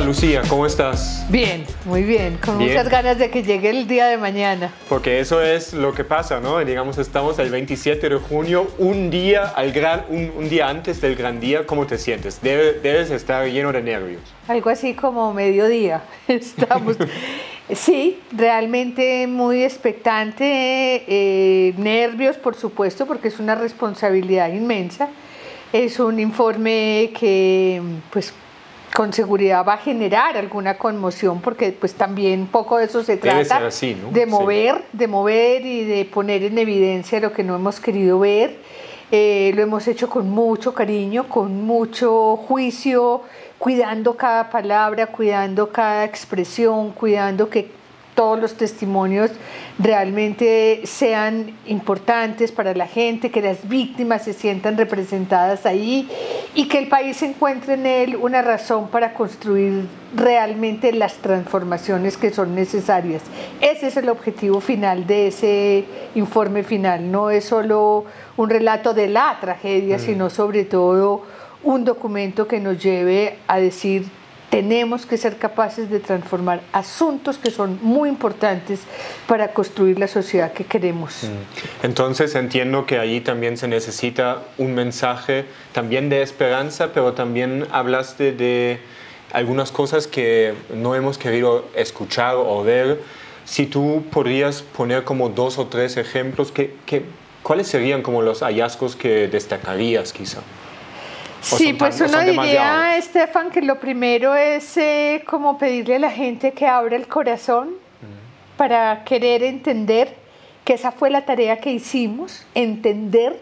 Lucía, ¿cómo estás? Bien, muy bien, con muchas ganas de que llegue el día de mañana. Porque eso es lo que pasa, ¿no? Digamos, estamos el 27 de junio, un día antes del gran día. ¿Cómo te sientes? Debes estar lleno de nervios. Algo así como mediodía. Estamos, sí, realmente muy expectante, nervios, por supuesto, porque es una responsabilidad inmensa. Es un informe que, pues, con seguridad va a generar alguna conmoción, porque pues también poco de eso se trata. Debe ser así, ¿no? de mover y de poner en evidencia lo que no hemos querido ver. Lo hemos hecho con mucho cariño, con mucho juicio, cuidando cada palabra, cuidando cada expresión, cuidando que todos los testimonios realmente sean importantes para la gente, que las víctimas se sientan representadas ahí y que el país encuentre en él una razón para construir realmente las transformaciones que son necesarias. Ese es el objetivo final de ese informe final. No es solo un relato de la tragedia, sino sobre todo un documento que nos lleve a decir: tenemos que ser capaces de transformar asuntos que son muy importantes para construir la sociedad que queremos. Entonces entiendo que allí también se necesita un mensaje también de esperanza, pero también hablaste de algunas cosas que no hemos querido escuchar o ver. Si tú podrías poner como 2 o 3 ejemplos, ¿cuáles serían como los hallazgos que destacarías quizá? Sí, pues uno diría, Estefan, que lo primero es como pedirle a la gente que abra el corazón para querer entender, que esa fue la tarea que hicimos, entender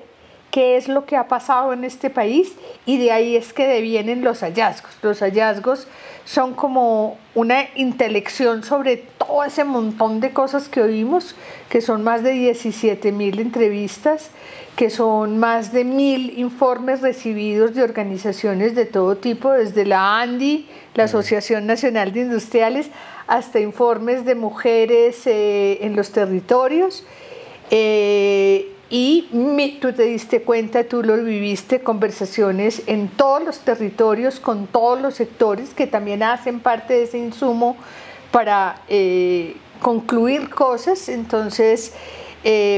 qué es lo que ha pasado en este país, y de ahí es que devienen los hallazgos. Los hallazgos son como una intelección sobre todo ese montón de cosas que oímos, que son más de 17.000 entrevistas, que son más de 1.000 informes recibidos de organizaciones de todo tipo, desde la ANDI, la Asociación Nacional de Industriales, hasta informes de mujeres en los territorios. Y tú te diste cuenta, tú lo viviste, conversaciones en todos los territorios, con todos los sectores que también hacen parte de ese insumo para concluir cosas. Entonces,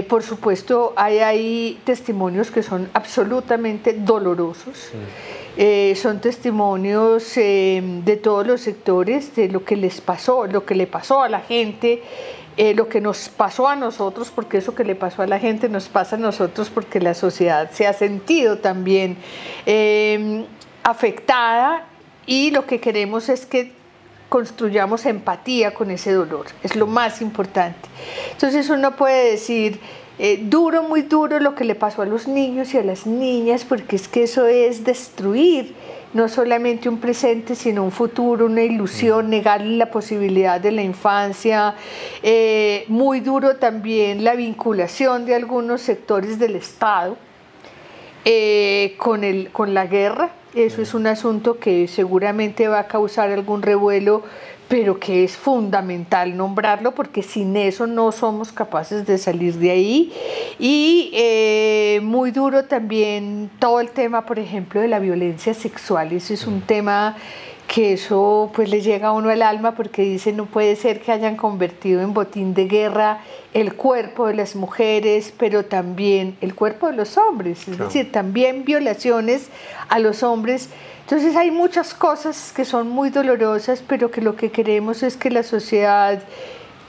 por supuesto, hay ahí testimonios que son absolutamente dolorosos. Son testimonios de todos los sectores, de lo que les pasó, lo que le pasó a la gente, lo que nos pasó a nosotros, porque eso que le pasó a la gente nos pasa a nosotros, porque la sociedad se ha sentido también afectada, y lo que queremos es que construyamos empatía con ese dolor, es lo más importante. Entonces uno puede decir, duro, muy duro lo que le pasó a los niños y a las niñas, porque es que eso es destruir no solamente un presente, sino un futuro, una ilusión, negarle la posibilidad de la infancia. Muy duro también la vinculación de algunos sectores del Estado con la guerra. Eso es un asunto que seguramente va a causar algún revuelo, pero que es fundamental nombrarlo, porque sin eso no somos capaces de salir de ahí. Y muy duro también todo el tema, por ejemplo, de la violencia sexual. Eso es un tema que eso pues le llega a uno al alma, porque dice, no puede ser que hayan convertido en botín de guerra el cuerpo de las mujeres, pero también el cuerpo de los hombres, es decir, también violaciones a los hombres. Entonces hay muchas cosas que son muy dolorosas, pero que lo que queremos es que la sociedad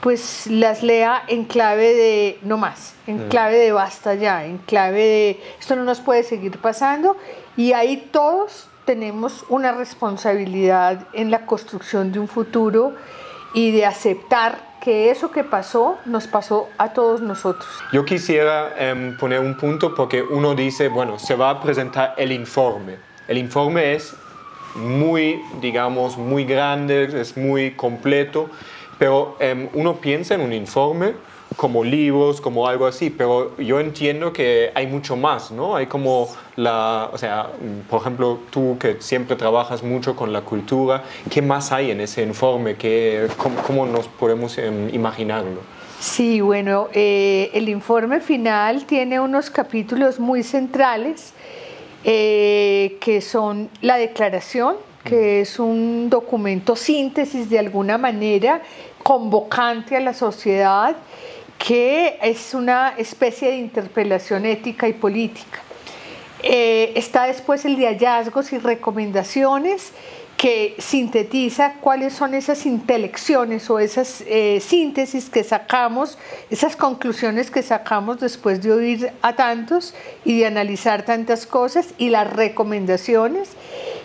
pues las lea en clave de no más, en clave de basta ya, en clave de esto no nos puede seguir pasando, y ahí todos tenemos una responsabilidad en la construcción de un futuro y de aceptar que eso que pasó nos pasó a todos nosotros. Yo quisiera poner un punto, porque uno dice, bueno, se va a presentar el informe. El informe es muy, digamos, muy grande, es muy completo, pero uno piensa en un informe como libros, como algo así, pero yo entiendo que hay mucho más, ¿no? Hay como o sea, por ejemplo, tú que siempre trabajas mucho con la cultura, ¿qué más hay en ese informe? ¿Cómo nos podemos imaginarlo? Sí, bueno, el informe final tiene unos capítulos muy centrales, que son la declaración, que es un documento síntesis de alguna manera, convocante a la sociedad, que es una especie de interpelación ética y política. Está después el de hallazgos y recomendaciones, que sintetiza cuáles son esas intelecciones o esas síntesis que sacamos, esas conclusiones que sacamos después de oír a tantos y de analizar tantas cosas, y las recomendaciones.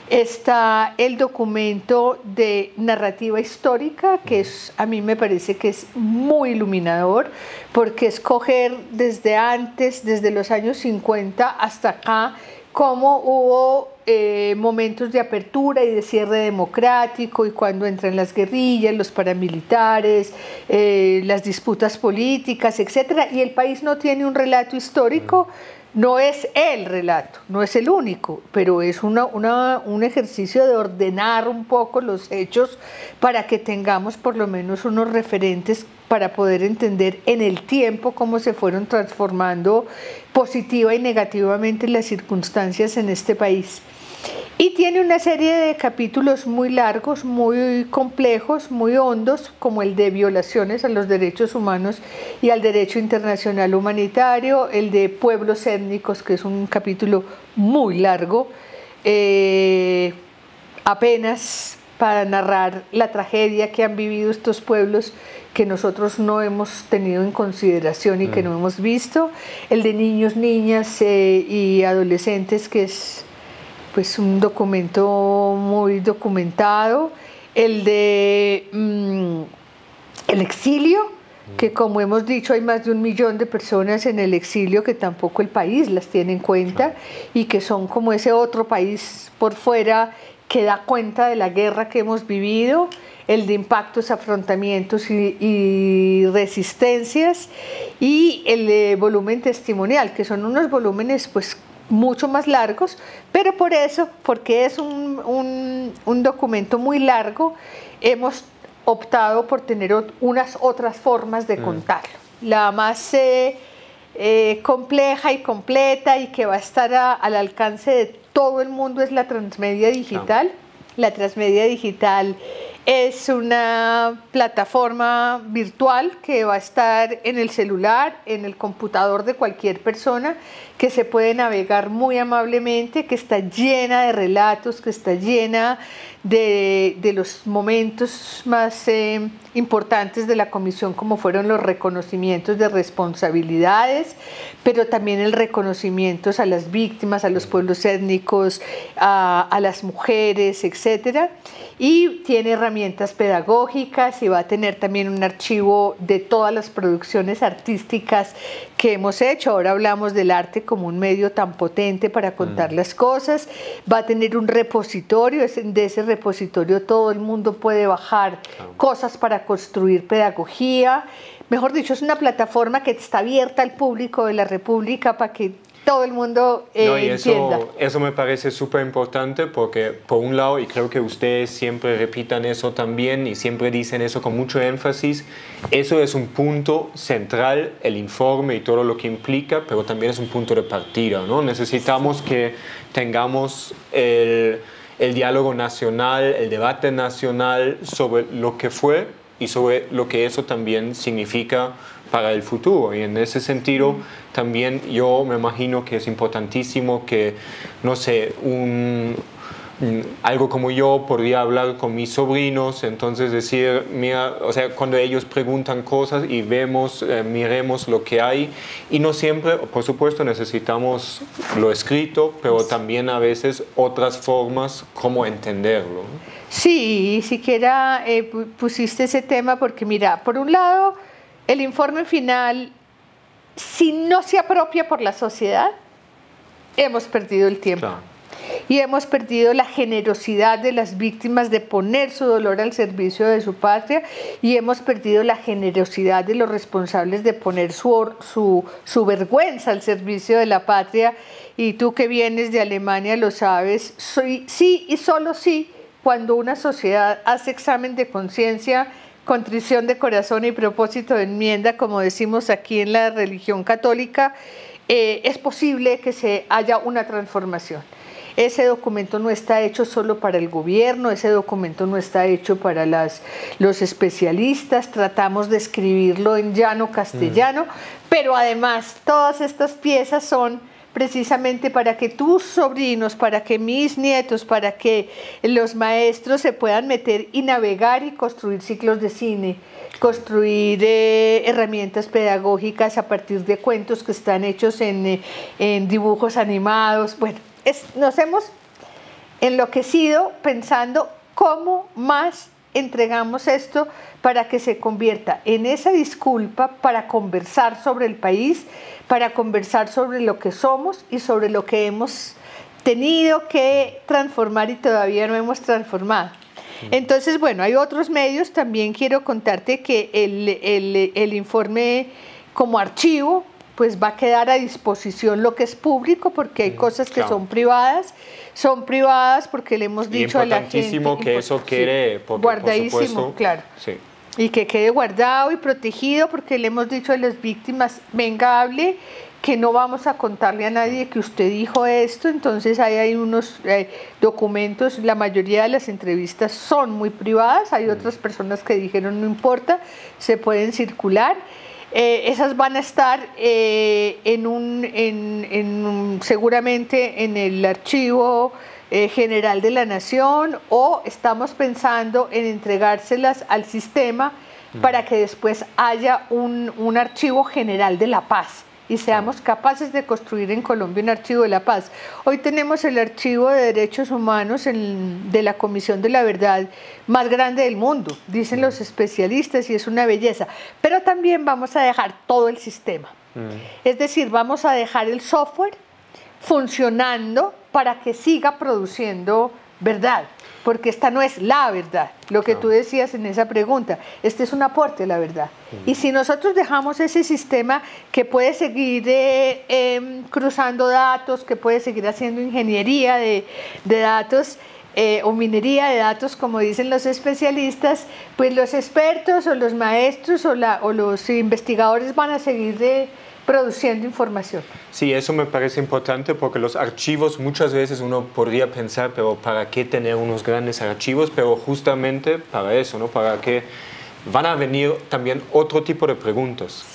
Está el documento de narrativa histórica, que a mí me parece que es muy iluminador, porque es coger desde antes, desde los años 50 hasta acá, cómo hubo momentos de apertura y de cierre democrático, y cuando entran las guerrillas, los paramilitares, las disputas políticas, etc. Y el país no tiene un relato histórico. No es el relato, no es el único, pero es un ejercicio de ordenar un poco los hechos para que tengamos por lo menos unos referentes para poder entender en el tiempo cómo se fueron transformando positiva y negativamente las circunstancias en este país. Y tiene una serie de capítulos muy largos, muy complejos, muy hondos, como el de violaciones a los derechos humanos y al derecho internacional humanitario, el de pueblos étnicos, que es un capítulo muy largo, apenas para narrar la tragedia que han vivido estos pueblos que nosotros no hemos tenido en consideración y que no hemos visto, el de niños, niñas y adolescentes, que es pues un documento muy documentado, el de el exilio, que como hemos dicho hay más de 1 millón de personas en el exilio que tampoco el país las tiene en cuenta y que son como ese otro país por fuera que da cuenta de la guerra que hemos vivido, el de impactos, afrontamientos y resistencias, y el volumen testimonial, que son unos volúmenes pues mucho más largos, pero por eso, porque es un documento muy largo, hemos optado por tener unas otras formas de contarlo. La más compleja y completa y que va a estar al alcance de todo el mundo es la transmedia digital. La transmedia digital es una plataforma virtual que va a estar en el celular, en el computador de cualquier persona, que se puede navegar muy amablemente, que está llena de relatos, que está llena de los momentos más importantes de la comisión, como fueron los reconocimientos de responsabilidades, pero también el reconocimiento a las víctimas, a los pueblos étnicos, a las mujeres, etc. Y tiene herramientas pedagógicas y va a tener también un archivo de todas las producciones artísticas que hemos hecho. Ahora hablamos del arte como un medio tan potente para contar las cosas. Va a tener un repositorio, de ese repositorio todo el mundo puede bajar cosas para construir pedagogía. Mejor dicho, es una plataforma que está abierta al público de la República para que todo el mundo entienda. Eso me parece súper importante porque, por un lado, y creo que ustedes siempre repitan eso también y siempre dicen eso con mucho énfasis, eso es un punto central, el informe y todo lo que implica, pero también es un punto de partida, ¿no? Necesitamos que tengamos el diálogo nacional, el debate nacional sobre lo que fue y sobre lo que eso también significa para el futuro. Y en ese sentido, también yo me imagino que es importantísimo que, no sé, algo como yo podría hablar con mis sobrinos, entonces decir, mira, o sea, cuando ellos preguntan cosas y vemos, miremos lo que hay, y no siempre, por supuesto, necesitamos lo escrito, pero también a veces otras formas como entenderlo. Sí, siquiera pusiste ese tema porque mira, por un lado, el informe final, si no se apropia por la sociedad, hemos perdido el tiempo. Claro. Y hemos perdido la generosidad de las víctimas de poner su dolor al servicio de su patria, y hemos perdido la generosidad de los responsables de poner su vergüenza al servicio de la patria. Y tú que vienes de Alemania lo sabes, sí y solo sí, cuando una sociedad hace examen de conciencia, contrición de corazón y propósito de enmienda, como decimos aquí en la religión católica, es posible que haya una transformación. Ese documento no está hecho solo para el gobierno, ese documento no está hecho para los especialistas, tratamos de escribirlo en llano castellano, pero además todas estas piezas son precisamente para que tus sobrinos, para que mis nietos, para que los maestros se puedan meter y navegar y construir ciclos de cine, construir herramientas pedagógicas a partir de cuentos que están hechos en dibujos animados. Bueno, nos hemos enloquecido pensando cómo más entregamos esto para que se convierta en esa disculpa para conversar sobre el país, para conversar sobre lo que somos y sobre lo que hemos tenido que transformar y todavía no hemos transformado. Entonces, bueno, hay otros medios. También quiero contarte que el informe como archivo pues va a quedar a disposición lo que es público, porque hay cosas que son privadas porque le hemos dicho a la gente. Importantísimo que eso quede guardadísimo, por supuesto, claro. Sí. Y que quede guardado y protegido, porque le hemos dicho a las víctimas, venga, hable, que no vamos a contarle a nadie que usted dijo esto. Entonces ahí hay unos documentos, la mayoría de las entrevistas son muy privadas, hay otras personas que dijeron no importa, se pueden circular. Esas van a estar seguramente en el archivo general de la Nación, o estamos pensando en entregárselas al sistema para que después haya un archivo general de la paz y seamos capaces de construir en Colombia un archivo de la paz. Hoy tenemos el archivo de derechos humanos de la Comisión de la Verdad más grande del mundo, dicen los especialistas, y es una belleza, pero también vamos a dejar todo el sistema. Es decir, vamos a dejar el software funcionando para que siga produciendo verdad, porque esta no es la verdad, lo que tú decías en esa pregunta, este es un aporte a la verdad. Y si nosotros dejamos ese sistema que puede seguir cruzando datos, que puede seguir haciendo ingeniería de datos, o minería de datos, como dicen los especialistas, pues los expertos o los maestros o los investigadores van a seguir produciendo información. Sí, eso me parece importante, porque los archivos muchas veces uno podría pensar, pero ¿para qué tener unos grandes archivos? Pero justamente para eso, ¿no? Para que van a venir también otro tipo de preguntas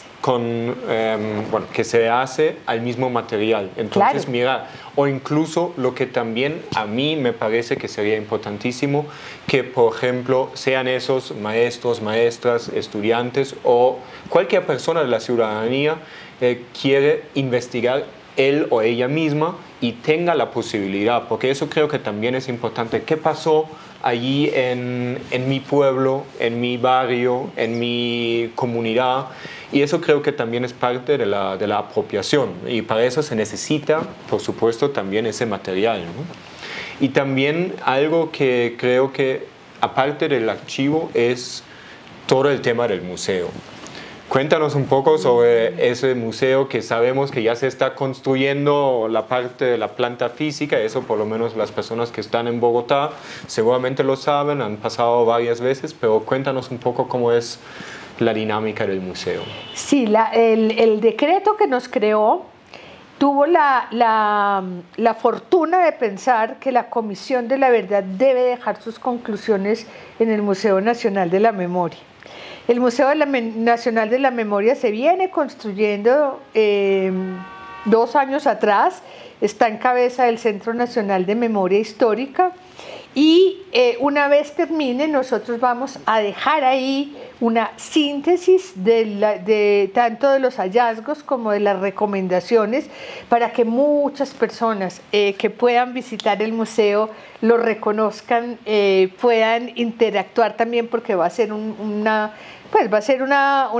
que se hace al mismo material. Entonces, claro, mira, o incluso lo que también a mí me parece que sería importantísimo, que por ejemplo sean esos maestros, maestras, estudiantes o cualquier persona de la ciudadanía quiere investigar él o ella misma y tenga la posibilidad, porque eso creo que también es importante. ¿Qué pasó allí en mi pueblo, en mi barrio, en mi comunidad? Y eso creo que también es parte de la apropiación, y para eso se necesita, por supuesto, también ese material, ¿no? Y también algo que creo que, aparte del archivo, es todo el tema del museo. Cuéntanos un poco sobre ese museo, que sabemos que ya se está construyendo la parte de la planta física. Eso por lo menos las personas que están en Bogotá seguramente lo saben, han pasado varias veces, pero cuéntanos un poco cómo es la dinámica del museo. Sí, el decreto que nos creó tuvo la fortuna de pensar que la Comisión de la Verdad debe dejar sus conclusiones en el Museo Nacional de la Memoria. El Museo Nacional de la Memoria se viene construyendo 2 años atrás, está en cabeza del Centro Nacional de Memoria Histórica, y una vez termine nosotros vamos a dejar ahí una síntesis tanto de los hallazgos como de las recomendaciones, para que muchas personas que puedan visitar el museo lo reconozcan, puedan interactuar también, porque va a ser una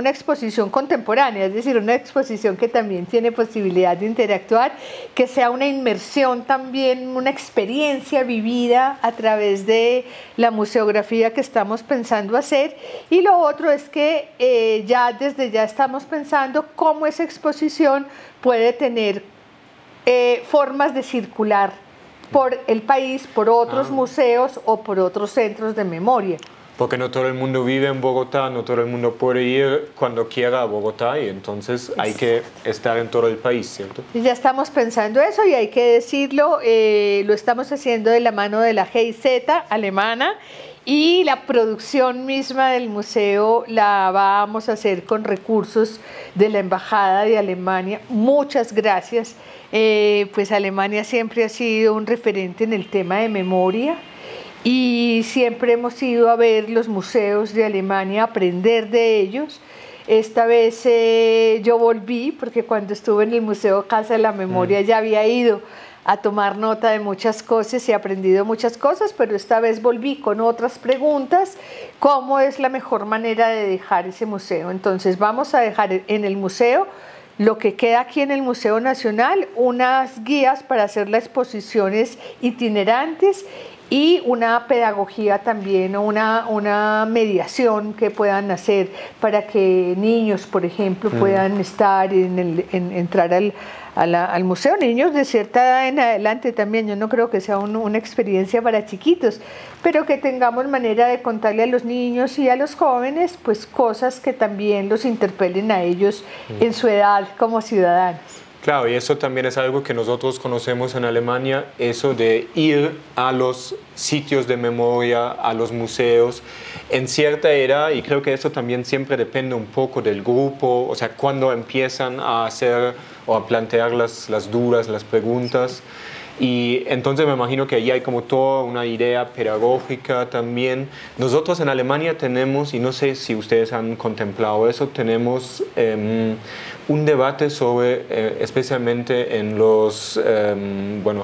exposición contemporánea, es decir, una exposición que también tiene posibilidad de interactuar, que sea una inmersión también, una experiencia vivida a través de la museografía que estamos pensando hacer. Y lo otro es que desde ya estamos pensando cómo esa exposición puede tener formas de circular por el país, por otros museos o por otros centros de memoria. porque no todo el mundo vive en Bogotá, no todo el mundo puede ir cuando quiera a Bogotá y entonces hay que estar en todo el país, ¿cierto? Ya estamos pensando eso y hay que decirlo, lo estamos haciendo de la mano de la GIZ alemana y la producción misma del museo la vamos a hacer con recursos de la Embajada de Alemania. Muchas gracias. Pues Alemania siempre ha sido un referente en el tema de memoria y siempre hemos ido a ver los museos de Alemania, a aprender de ellos. Esta vez yo volví porque cuando estuve en el Museo Casa de la Memoria ya había ido a tomar nota de muchas cosas y he aprendido muchas cosas, pero esta vez volví con otras preguntas. ¿Cómo es la mejor manera de dejar ese museo? Entonces vamos a dejar en el museo lo que queda aquí en el Museo Nacional, unas guías para hacer las exposiciones itinerantes y una pedagogía también, una mediación que puedan hacer para que niños, por ejemplo, puedan estar entrar al museo, niños de cierta edad en adelante también. Yo no creo que sea una experiencia para chiquitos, pero que tengamos manera de contarle a los niños y a los jóvenes pues cosas que también los interpelen a ellos en su edad como ciudadanos. Claro, y eso también es algo que nosotros conocemos en Alemania, eso de ir a los sitios de memoria, a los museos, en cierta edad, y creo que eso también siempre depende un poco del grupo, o sea, cuando empiezan a hacer o a plantear las dudas, las preguntas. Y entonces me imagino que allí hay como toda una idea pedagógica también. Nosotros en Alemania tenemos, y no sé si ustedes han contemplado eso, tenemos un debate sobre, especialmente en los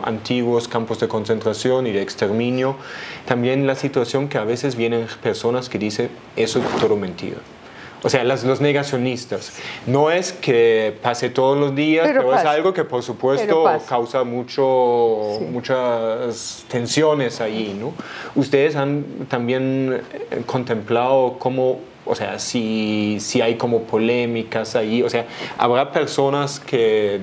antiguos campos de concentración y de exterminio, también la situación que a veces vienen personas que dicen eso es todo mentira. O sea, los negacionistas. No es que pase todos los días, pero es algo que por supuesto causa muchas tensiones ahí, ¿no? Ustedes han también contemplado cómo, o sea, si hay como polémicas ahí, o sea, habrá personas que,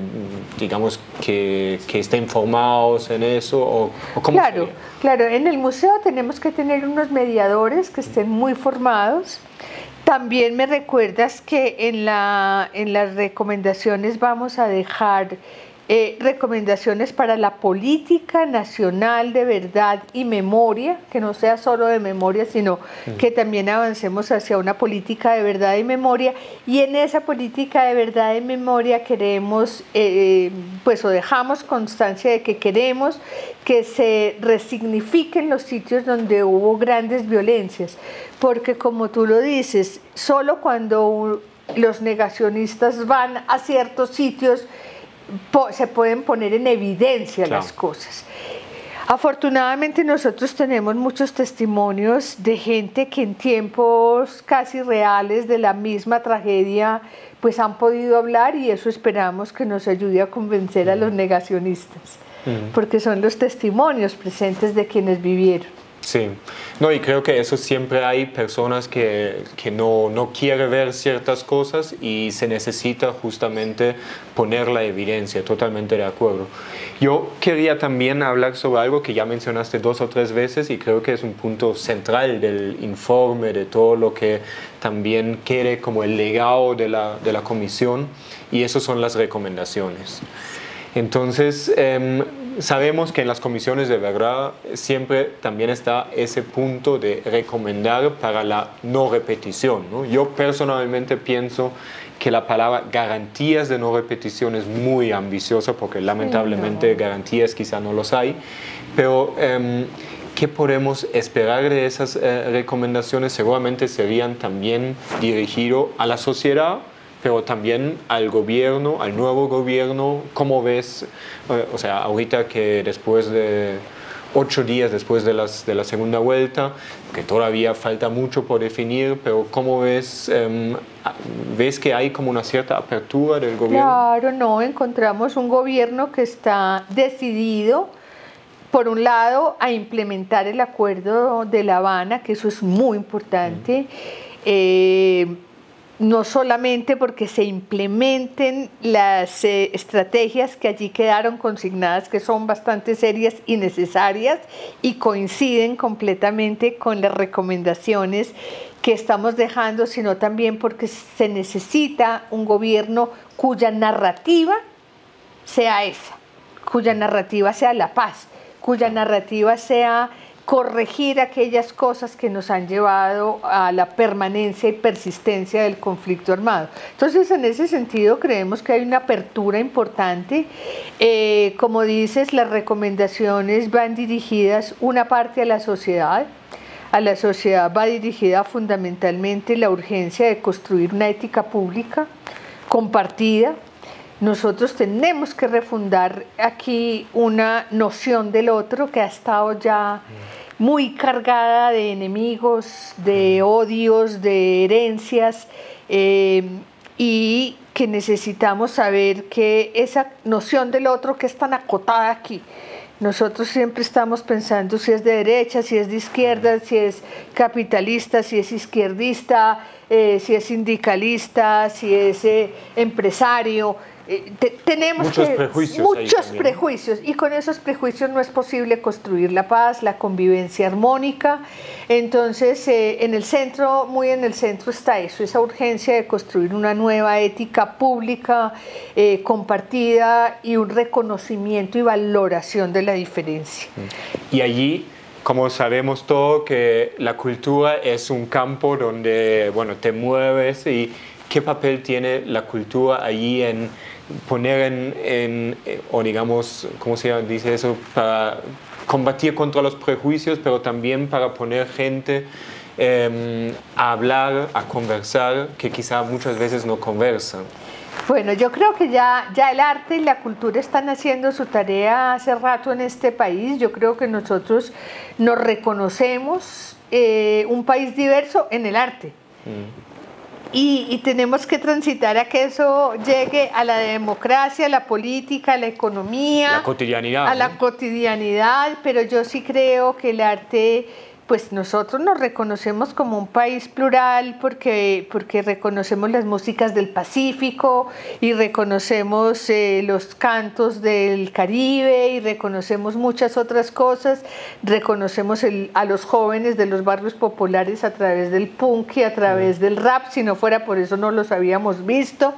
digamos, que estén informados en eso, o cómo Claro, sería? claro, en el museo tenemos que tener unos mediadores que estén muy formados. También me recuerdas que en las recomendaciones vamos a dejar recomendaciones para la política nacional de verdad y memoria, que no sea solo de memoria, sino que también avancemos hacia una política de verdad y memoria. Y en esa política de verdad y memoria queremos, pues o dejamos constancia de que queremos que se resignifiquen los sitios donde hubo grandes violencias, porque como tú lo dices, solo cuando los negacionistas van a ciertos sitios se pueden poner en evidencia las cosas. Afortunadamente nosotros tenemos muchos testimonios de gente que en tiempos casi reales de la misma tragedia pues han podido hablar, y eso esperamos que nos ayude a convencer a los negacionistas, porque son los testimonios presentes de quienes vivieron. Sí, no, y creo que eso siempre hay personas que no quieren ver ciertas cosas y se necesita justamente poner la evidencia, totalmente de acuerdo. Yo quería también hablar sobre algo que ya mencionaste 2 o 3 veces y creo que es un punto central del informe, de todo lo que también quiere como el legado de la comisión, y eso son las recomendaciones. Entonces, sabemos que en las comisiones de verdad siempre también está ese punto de recomendar para la no repetición, ¿no? Yo personalmente pienso que la palabra garantías de no repetición es muy ambiciosa porque lamentablemente garantías quizá no los hay, pero ¿qué podemos esperar de esas recomendaciones? Seguramente serían también dirigidos a la sociedad, pero también al gobierno, al nuevo gobierno. ¿Cómo ves? O sea, ahorita que después de 8 días después de la segunda vuelta, que todavía falta mucho por definir, pero ¿cómo ves? ¿Ves que hay como una cierta apertura del gobierno? Claro, no, encontramos un gobierno que está decidido, por un lado, a implementar el acuerdo de La Habana, que eso es muy importante. no solamente porque se implementen las estrategias que allí quedaron consignadas, que son bastante serias y necesarias y coinciden completamente con las recomendaciones que estamos dejando, sino también porque se necesita un gobierno cuya narrativa sea esa, cuya narrativa sea la paz, cuya narrativa sea corregir aquellas cosas que nos han llevado a la permanencia y persistencia del conflicto armado. Entonces, en ese sentido, creemos que hay una apertura importante. Como dices, las recomendaciones van dirigidas una parte a la sociedad va dirigida fundamentalmente la urgencia de construir una ética pública compartida. Nosotros tenemos que refundar aquí una noción del otro que ha estado ya muy cargada de enemigos, de odios, de herencias, y que necesitamos saber que esa noción del otro que es tan acotada aquí, nosotros siempre estamos pensando si es de derecha, si es de izquierda, si es capitalista, si es izquierdista, si es sindicalista, si es empresario. Tenemos muchos prejuicios, y con esos prejuicios no es posible construir la paz, la convivencia armónica. Entonces, muy en el centro está eso, esa urgencia de construir una nueva ética pública compartida y un reconocimiento y valoración de la diferencia. Y allí, como sabemos todo, que la cultura es un campo donde, bueno, te mueves. ¿Y qué papel tiene la cultura allí en poner o digamos, ¿cómo se dice eso? Para combatir contra los prejuicios, pero también para poner gente a hablar, a conversar, que quizá muchas veces no conversan? Bueno, yo creo que ya el arte y la cultura están haciendo su tarea hace rato en este país. Yo creo que nosotros nos reconocemos un país diverso en el arte. Y tenemos que transitar a que eso llegue a la democracia, a la política, a la economía, la cotidianidad, a la cotidianidad, pero yo sí creo que el arte, pues nosotros nos reconocemos como un país plural porque reconocemos las músicas del Pacífico y reconocemos los cantos del Caribe y reconocemos muchas otras cosas, reconocemos a los jóvenes de los barrios populares a través del punk y a través del rap, si no fuera por eso no los habíamos visto.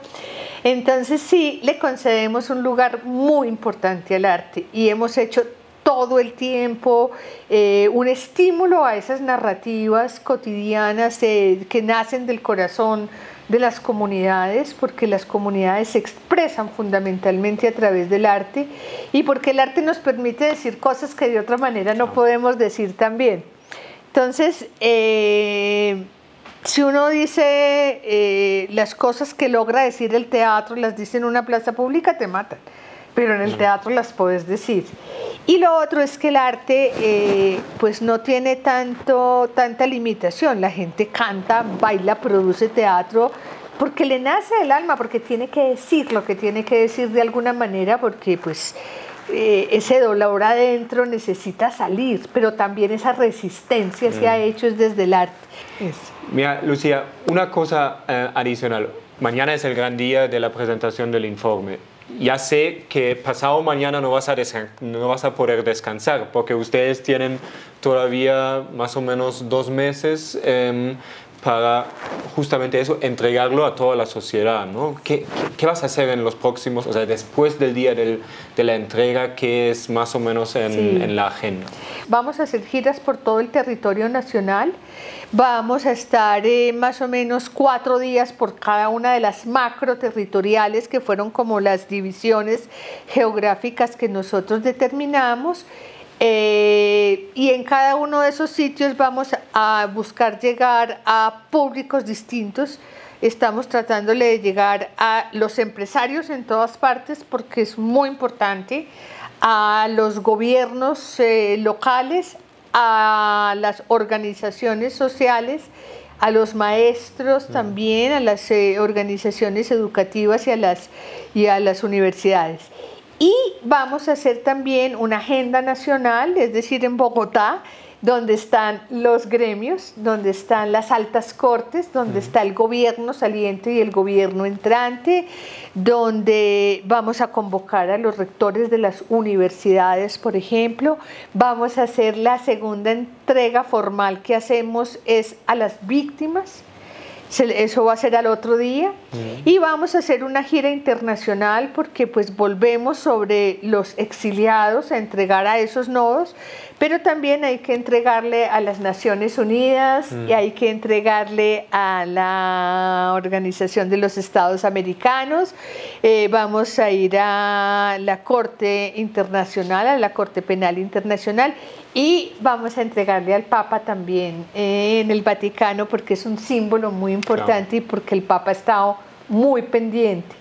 Entonces sí, le concedemos un lugar muy importante al arte y hemos hecho todo el tiempo un estímulo a esas narrativas cotidianas que nacen del corazón de las comunidades, porque las comunidades se expresan fundamentalmente a través del arte y porque el arte nos permite decir cosas que de otra manera no podemos decir también. Entonces, si uno dice las cosas que logra decir el teatro, las dice en una plaza pública, te matan, pero en el teatro las puedes decir. Y lo otro es que el arte pues no tiene tanta limitación. La gente canta, baila, produce teatro porque le nace del alma, porque tiene que decir lo que tiene que decir de alguna manera, porque pues ese dolor adentro necesita salir, pero también esa resistencia se ha hecho es desde el arte. Mira, Lucía, una cosa adicional. Mañana es el gran día de la presentación del informe. Ya sé que pasado mañana no vas a poder descansar porque ustedes tienen todavía más o menos 2 meses para justamente eso, entregarlo a toda la sociedad, ¿no? ¿Qué vas a hacer en los próximos, o sea, después del día de la entrega, qué es más o menos en la agenda? Vamos a hacer giras por todo el territorio nacional. Vamos a estar más o menos 4 días por cada una de las macro territoriales que fueron como las divisiones geográficas que nosotros determinamos. Y en cada uno de esos sitios vamos a buscar llegar a públicos distintos. Estamos tratándole de llegar a los empresarios en todas partes porque es muy importante, a los gobiernos locales, a las organizaciones sociales, a los maestros también, a las organizaciones educativas y a las universidades. Y vamos a hacer también una agenda nacional, es decir, en Bogotá donde están los gremios, donde están las altas cortes, donde está el gobierno saliente y el gobierno entrante, donde vamos a convocar a los rectores de las universidades, por ejemplo. Vamos a hacer la segunda entrega formal que hacemos es a las víctimas. Eso va a ser al otro día. Y vamos a hacer una gira internacional porque pues volvemos sobre los exiliados a entregar a esos nodos, pero también hay que entregarle a las Naciones Unidas y hay que entregarle a la Organización de los Estados Americanos. Vamos a ir a la Corte Internacional, a la Corte Penal Internacional, y vamos a entregarle al Papa también en el Vaticano, porque es un símbolo muy importante y porque el Papa ha estado muy pendiente,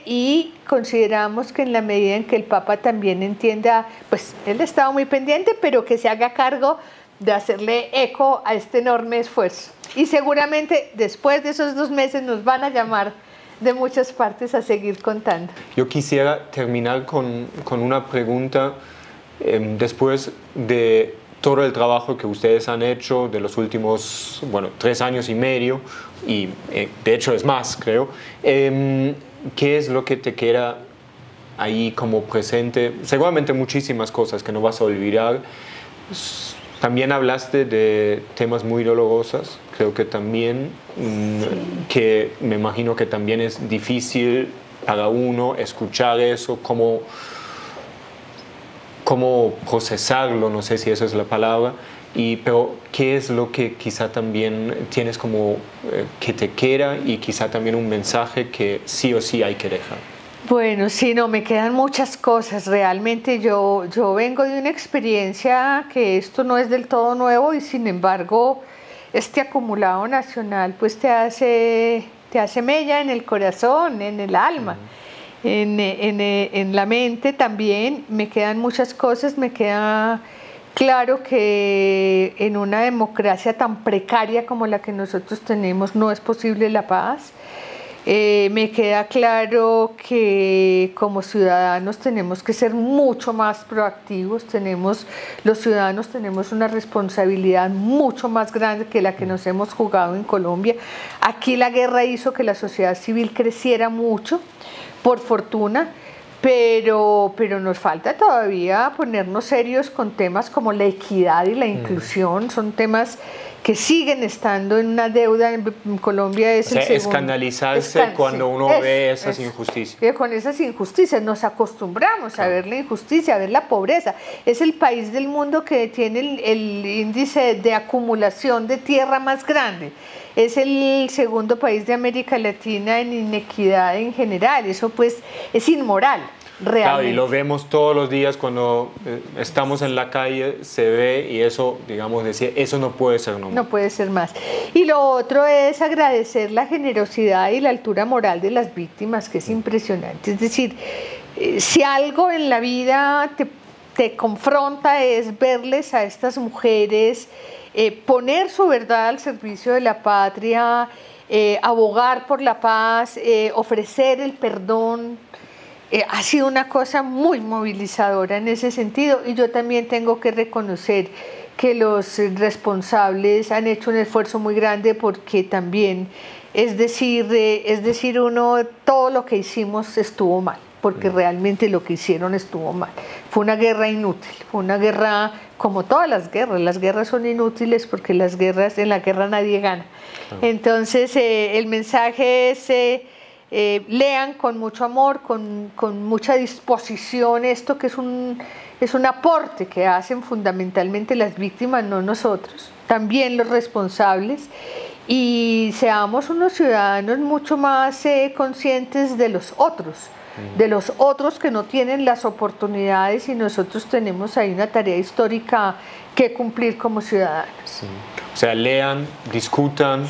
y consideramos que en la medida en que el Papa también entienda, pues él ha estado muy pendiente, pero que se haga cargo de hacerle eco a este enorme esfuerzo. Y seguramente después de esos 2 meses nos van a llamar de muchas partes a seguir contando. Yo quisiera terminar con una pregunta. Después de todo el trabajo que ustedes han hecho de los últimos, 3 años y medio, y de hecho es más, creo, ¿qué es lo que te queda ahí como presente? Seguramente muchísimas cosas que no vas a olvidar. También hablaste de temas muy dolorosos, creo que también, que me imagino que también es difícil para uno escuchar eso, cómo procesarlo, no sé si esa es la palabra, pero ¿qué es lo que quizá también tienes como que te queda y quizá también un mensaje que sí o sí hay que dejar? Bueno, sí, no, me quedan muchas cosas. Realmente yo vengo de una experiencia que esto no es del todo nuevo y sin embargo este acumulado nacional pues te hace mella en el corazón, en el alma. En la mente también me quedan muchas cosas. Me queda claro que en una democracia tan precaria como la que nosotros tenemos no es posible la paz. Me queda claro que como ciudadanos tenemos que ser mucho más proactivos. Los ciudadanos tenemos una responsabilidad mucho más grande que la que nos hemos jugado en Colombia. Aquí la guerra hizo que la sociedad civil creciera mucho, por fortuna, pero nos falta todavía ponernos serios con temas como la equidad y la inclusión. Son temas que siguen estando en una deuda. En Colombia es el segundo. Escandalizarse cuando uno ve esas injusticias. Con esas injusticias nos acostumbramos a ver la injusticia, a ver la pobreza. Es el país del mundo que tiene el índice de acumulación de tierra más grande. Es el segundo país de América Latina en inequidad en general. Eso pues es inmoral. Realmente. Claro, y lo vemos todos los días cuando estamos en la calle, se ve, y eso, digamos, decir, eso no puede ser nomás. No puede ser más. Y lo otro es agradecer la generosidad y la altura moral de las víctimas, que es impresionante. Es decir, si algo en la vida te confronta es verles a estas mujeres poner su verdad al servicio de la patria, abogar por la paz, ofrecer el perdón. Ha sido una cosa muy movilizadora en ese sentido, y yo también tengo que reconocer que los responsables han hecho un esfuerzo muy grande, porque también, es decir, uno, todo lo que hicimos estuvo mal, porque realmente lo que hicieron estuvo mal. Fue una guerra inútil, fue una guerra como todas las guerras son inútiles porque en la guerra nadie gana. Entonces el mensaje es lean con mucho amor, con mucha disposición esto, que es un aporte que hacen fundamentalmente las víctimas, no nosotros, también los responsables, y seamos unos ciudadanos mucho más conscientes de los otros que no tienen las oportunidades, y nosotros tenemos ahí una tarea histórica que cumplir como ciudadanos. Sí. O sea, lean, discutan,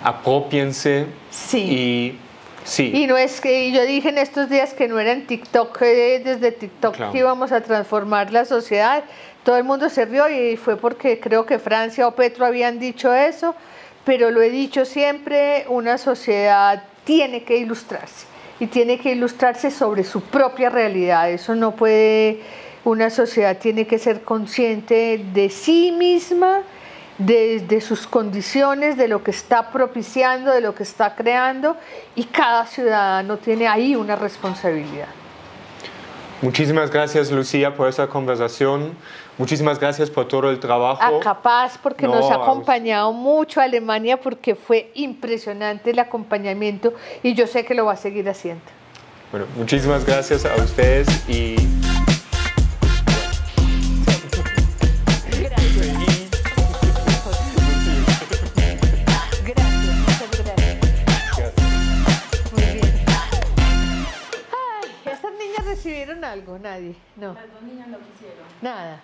apropiense y... Sí. Y no es que yo dije en estos días que no era en TikTok, desde TikTok que íbamos a transformar la sociedad. Todo el mundo se rió y fue porque creo que Francia o Petro habían dicho eso, pero lo he dicho siempre, una sociedad tiene que ilustrarse y tiene que ilustrarse sobre su propia realidad. Eso no puede Una sociedad tiene que ser consciente de sí misma, de sus condiciones, de lo que está propiciando, de lo que está creando, y cada ciudadano tiene ahí una responsabilidad. Muchísimas gracias, Lucía, por esa conversación. Muchísimas gracias por todo el trabajo. A Capaz, porque No, nos ha a acompañado mucho a Alemania, porque fue impresionante el acompañamiento y yo sé que lo va a seguir haciendo. Bueno, muchísimas gracias a ustedes y... ¿Recibieron algo? Nadie. No. Las dos niñas no quisieron. Nada.